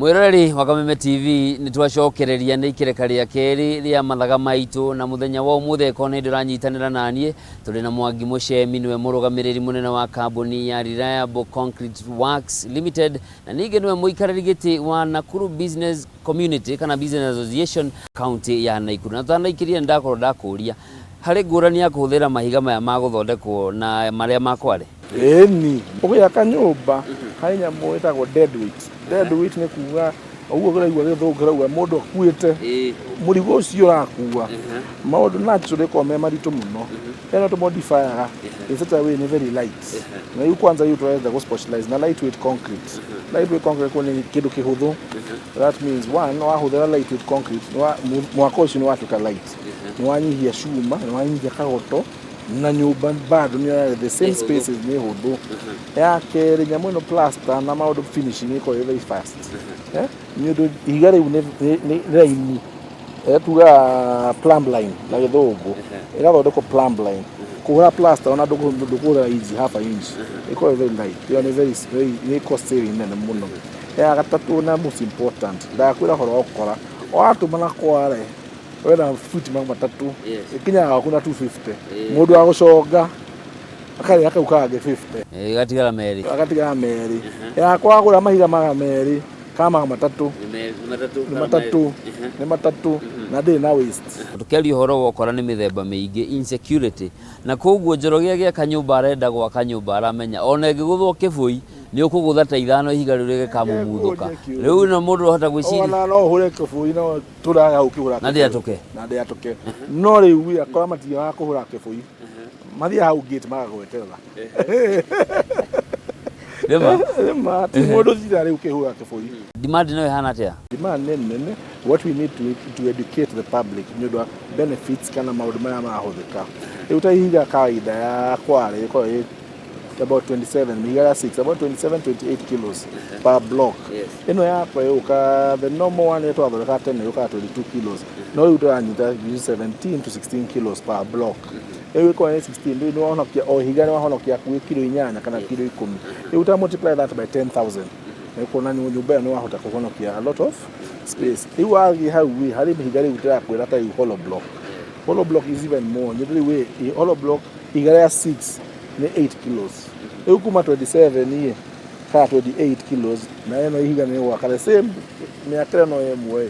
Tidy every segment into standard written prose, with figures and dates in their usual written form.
Mwiroreri wa Kameme TV nitwacokereria ni ikireka ria keri ria mathaga maitu na muthenya wa umuthe ko ni ndiranyitanira nanie tuli na Mwangi Muchemi niwe murugamiriri munene wa kambuni ya Reliable Concrete Works Limited na ninge niwe muikariri giti wa Nakuru Business Community kana Business Association county ya Nakuru na twanaikirie ndakorwo ndakuria hari ngurani ya kuhuthira mahiga maya ma guthondekwo na maria makware eni ukiyaka nyumba hari nyamu itagwo dead weight ni kuga uguo guraigwa githungura mundu akuite murigo ucio rakuwa maundu naturally ko me maritu muno eno to modify in such a way ni very light na yu kwanza yu tuweza go specialize na lightweight concrete ko ni kindu kihuthu that means one wa huthira lightweight concrete mwako ucio ni watuka light ni wanyihia shuma ni wanyihia kagoto na nyumba bado ni the same spaces ni huthu yake ri nyamu no plaster na maundu finishing iko very fast nyodo igare une raini tuga plumb line na githungu igathondeko plumb line kuhura plaster ona ndukura easy half an inch iko very light you are very ni cost saving na muno ya gatatu na most important ndakwira horo okora watu mana kware wena futi matatu ikinya hakuna 250 mundu agucoga akari akaukaga 50 gatigara meri ya kwagura mahiga maga meri kama matatu ni matatu na ndi na waste tukeli horo wokora ni mithemba mingi insecurity na koguo njorogia gia kanyumba arenda gwa kanyumba aramenya ona ngiguthwo kibui ni ukugutha ta ithano ihiga riu gikamumuthuka riu na mundu hota gwiciri ona no hure kibui no turaga ukigura na ndi atuke no riu ya kwa matia wa kuhura kibui mathia hau gate magagweterera Rema mundu thira riu kihura kibui demand no ihana atia demand nene what we need to educate the public nyodo benefits kana maundu maya mahuthika utahiga kawaida ya kware iko about 27 migara 6 about 27 28 kilos per block ino yakwa yuka the normal one yetu athoreka 10 yuka 22 kilos no utanyita 17 to 16 kilos per block iko 16 ndio unahonokia o higa ni wahonokia kwa kilo 8 kana kilo 10 uta multiply that by 10,000 iko nani nyumba ni wahota kuhonokia a lot of space iwagi hawi hari higa utira kwira ta hollow block is even more ndio way hollow block igara 6 ni 8 kilos ukuma 27 ye ka 28 kilos na eno ihiga ni wa kale same miakira no yemwe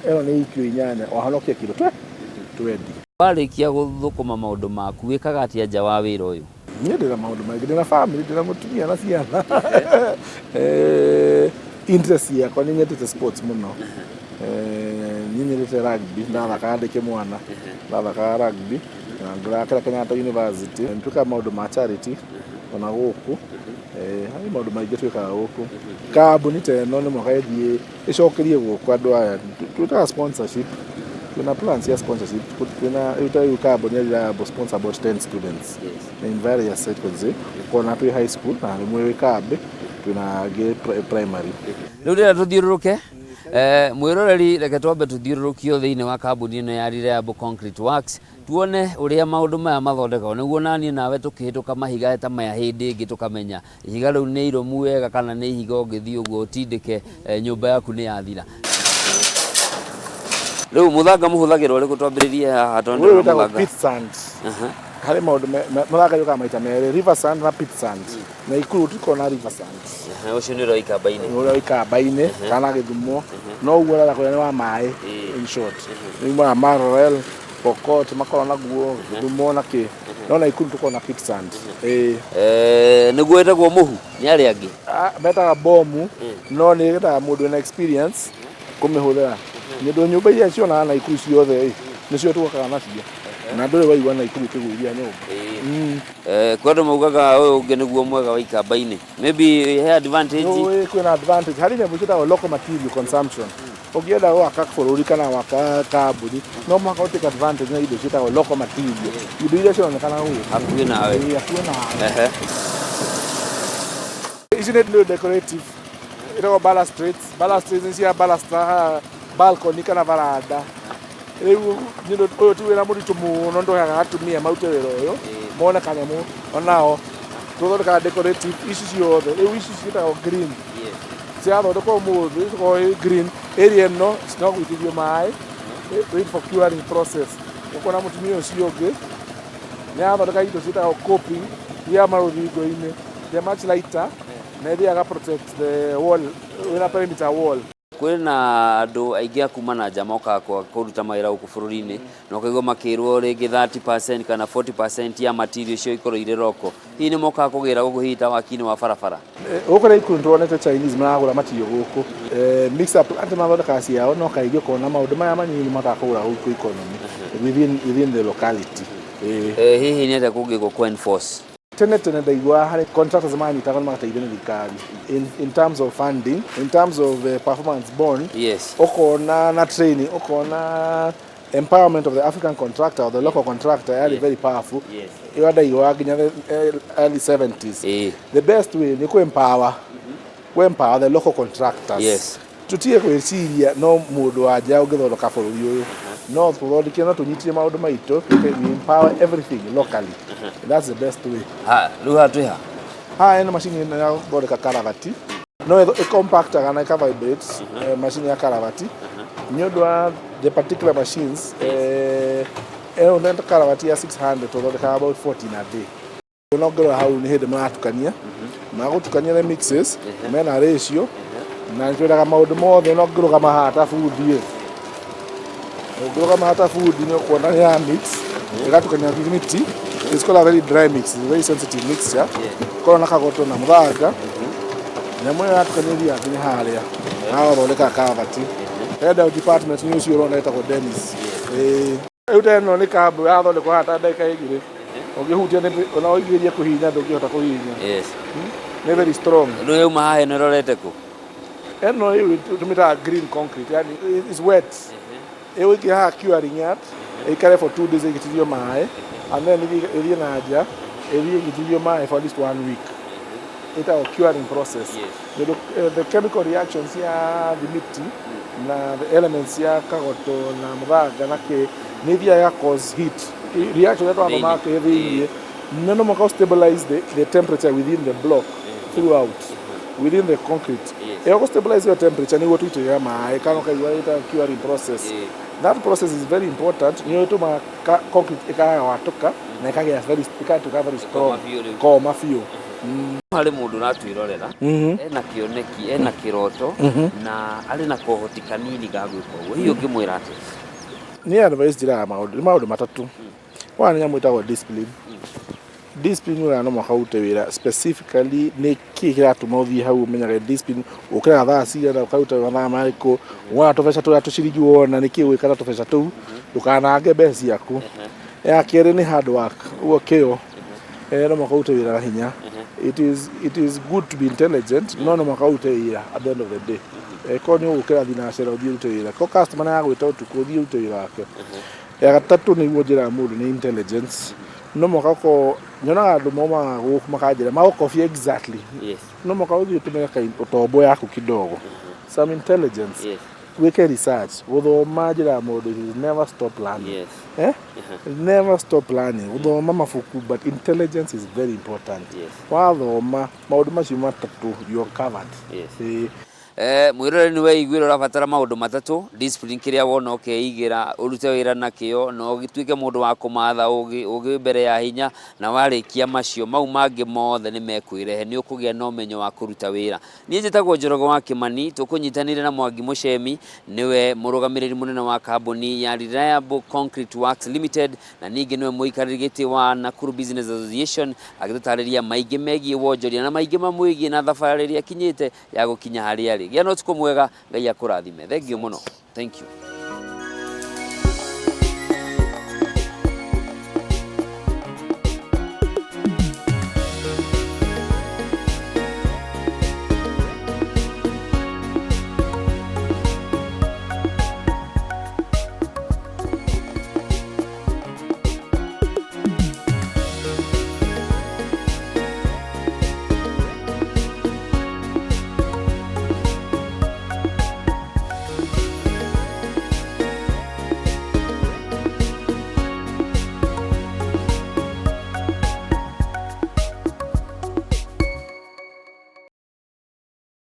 eno ni ikyo inyanya wahonokia kilo 20 warikia guthukuma maundu maku wikaga atia nja wa wira uyu ni ndira maundu maingi ndina family ndina mutumia na ciana interest yakwa ni nyendete sports muno nyendete rugby ndathaka ndike mwana ndathaka rugby na ngakira Kenyatta University ntuka maundu ma charity ona guku hari maundu maingi twikaga guku kambuni teno ni mwakaithie icokerie guku andu aya twita sponsorship kuna plans ya sponsorship kuna utayu kambuni ya Reliable sponsor about 10 students in various sectors kuna tu high school na mwe kambe tuna primary rudira tuthiururuke mwiroreri reke twambe tuthiururukio thiini wa kambuni ino ya Reliable Concrete Works tuone uria maundu maya mathondekagwo niguo nani nawe tukihituka mahiga ta maya hindi ingi tukamenya ihiga riu ni iromu wega kana ni ihiga ungithii uguo tindike nyumba yaku ni yathira riu muthanga muhuthagirwo riku twambiririe haha tondu muthanga pit sand hari maundu muthanga yuka maita mere river sand na pit sand na ikuru tuko na river sand ucio ni roi kambaine kana githumo no ugura kwa ni wa mai in short ni ma marorel pokot makoro na guo githumo na ki no na ikuru tuko na pit sand niguo etagwo muhu ni ari angi betaga bomu no ni geta mundu na experience kumihuthira ndio nyumba iria ciona na ikuru ciothe nicio tukaga nacio na ndore waigua na ikuru kiguria nyumba kwendo maugaga uyu ungi niguo mwega wa ikambaini maybe he advantage kwina advantage hari nyamu kita local material consumption ukienda waka bururi kana waka kambuni no mwaka utake advantage na indo cita local material indo iria cionekana huyu hakuhi nawe isn't it decorative ito balustrades ni cia baluster balcony kana varanda riu nindo uyu tu wina muritu muno ndoyaga atumia maute wira uyu mona kanyamo onao tuthondeka decorative ici ciothe riu ici ciitagwo green ciathondekwo mũthĩ cikorwo green area ĩno no gũitithio maĩ wait for curing process. Ũkona mũtumia ũcio ũngĩ nĩathondeka indo ciĩtagwo coping iria marũthingo-inĩ, they're much lighter na ithiaga protect the wall, wĩna perimeter wall. Kwĩ na andũ aingĩ a kuma na nja mokaga kũruta mawĩra gũkũ bũrũri-inĩ na ũkaigua makĩrwo rĩngĩ 30% kana 40% ya material icio ikorwo irĩ roko. Hihi nĩ mokaga kũgĩra gũkũ hihi ta waki-inĩ wa barabara? Gũkũ nĩ ikundi tuonete Chinese maragũra material gũkũ. Mixer plant mathondekaga ciao no kaingĩ ũkona maũndũ maya manini mataga kũgũra gũkũ economy within the locality. Hihi nĩ atĩa kũngĩkwo kũ-enforce? Tene ndaigua harĩ contractors manyitaga magateithia nĩ thirikari in terms of funding, in terms of performance bond. Yes. Ukona na training, ukona empowerment of the African contractor or the local contractor, yes. Very powerful. Yes. Iyo ndaigua nginya the early 70s. The best way ni ku-empower the local contractors. Yes. Tutie kwĩciria no mũndũ wanja ũngĩthondeka bũrũri ũyũ. No tũthondeke no tũnyitire maũndũ maitũ, we empower everything locally. That's the best way. Rĩu haha twĩ ha? Ĩno macini ya gũthondeka karavati. No ĩcompactaga na ĩka-vibrate macini ya karavati. Nĩ ũndũ wa the particular machines, ĩno karavati ya 600 tũthondekaga about 14 a day. Ũnongerera hau nĩ hĩndĩ maratukania. Magũtukania the mixes, mena ratio. Na nĩtwendaga maũndũ mothe no ngĩrũgama haha ta bundi. Ũngĩrũgama haha ta bundi nĩ ũkuona ya mix, ĩgatukania miti. It's called a very dry mix, it's a very sensitive mixture. Kora na kagoto na mũthanga. Na mwe yatukanĩria nginya harĩa. Na thondeka karavati. Head of department nĩ ũcio ũrona etagwo Dennis. Rĩu teno nĩ kambu yathondekwo haha ta ndagĩka igĩrĩ. Ũngĩhutia ona ũigĩrĩrie kũhihinya ndũngĩhota kũhihinya. Yes. Nĩ very strong. Rĩu yauma haha ĩno ĩrorete kũ? Eno hii tumita green concrete, yani it's wet. Ewe iki haha curing yard, ikare for 2 days igitithio maĩ, and then ithie na nja, ithie igitithio maĩ for at least 1 week. It's a curing process. Yes. The chemical reactions ya miti na the elements ya kagoto na mũthanga na kĩ nĩthiaga cause heat. Reaction that one mark thĩinĩ no more stabilize the temperature within the block throughout. Within the concrete. It stabilize your temperature nĩguo tuitĩrĩra maĩ kana kaigua ita curing process. That process is very important. Nĩ ũtũma concrete ĩkaga gwatũka na ĩkagĩa ĩkatuĩka very strong. Koma biũ. Harĩ mũndũ ũratwĩrorera ena kĩoneki, ena kĩroto na arĩ na kohoti kanini ga gwĩka ũguo. Hihi ũngĩmwĩra atĩa? Nĩ advice njĩra ya maũndũ matatũ. Wa nĩ nyamũ ĩtagwo discipline. Discipline wĩra no mũhaka ũrute wĩra specifically nĩ kĩĩ kĩratũma ũthiĩ hau ũmenyaga discipline ũkĩraga thaa cigana ũkaruta mathaa marĩkũ wona tũbeca tũrĩa tũciringi wona nĩ kĩĩ gwĩka na tũbeca tũu ndũkanange mbeca ciaku. Ya kerĩ nĩ hard work, ũguo kĩo no mũhaka ũrute wĩra na hinya. It is good to be intelligent, no mũhaka ũrute wĩra at the end of the day. Ko nĩ ũgũkĩra thinacera ũthiĩ ũrute wĩra, ko customer nĩagwĩta ũtukũ ũthiĩ ũrute wĩra wake. Ya gatatũ nĩguo njĩra ya mũndũ nĩ intelligence. No mũhaka ko nyonaga andũ maumaga gũkũ makanjĩra magũkobia exactly. Yes. No mũhaka ũthiĩ ũtũmĩre ũtombo yaku kidogo. Some intelligence. Yes. Wĩke research, gũthoma njĩra ya mũndũ is never stop learning. Yes. Never stop learning. Gũthoma mabuku, but intelligence is very important. Yes. Wathoma maũndũ macio matatũ you're covered. Yes. Mwĩrore nĩ weiguĩra ũrabatara maũndũ matatũ, discipline kĩrĩa wona ũkeigĩra, ũrute wĩra na kĩo na ũgĩtuĩke mũndũ wa kũmatha ũgĩ mbere ya hinya na warĩkia macio mau mangĩ mothe nĩ mekwĩrehe nĩ ũkũgĩa na ũmenyo wa kũruta wĩra. Niĩ njĩtagwo Njoroge wa Kĩmani, tũkũnyitanĩire na Mwangi Mũchemi, nĩwe mũrũgamĩrĩri mũnene wa kambuni ya Reliable Concrete Works Limited na ningĩ nĩwe mũikarĩri gĩtĩ wa Nakuru Business Association agĩtũtarĩria maingĩ megiĩ wonjoria na maingĩ mamwĩgiĩ na thabarĩ ĩrĩa kinyĩte ya gũkinya harĩa arĩ. Gĩa na ũtukũ mwega, Ngai akũrathime. Thengiũ mũno. Thank you.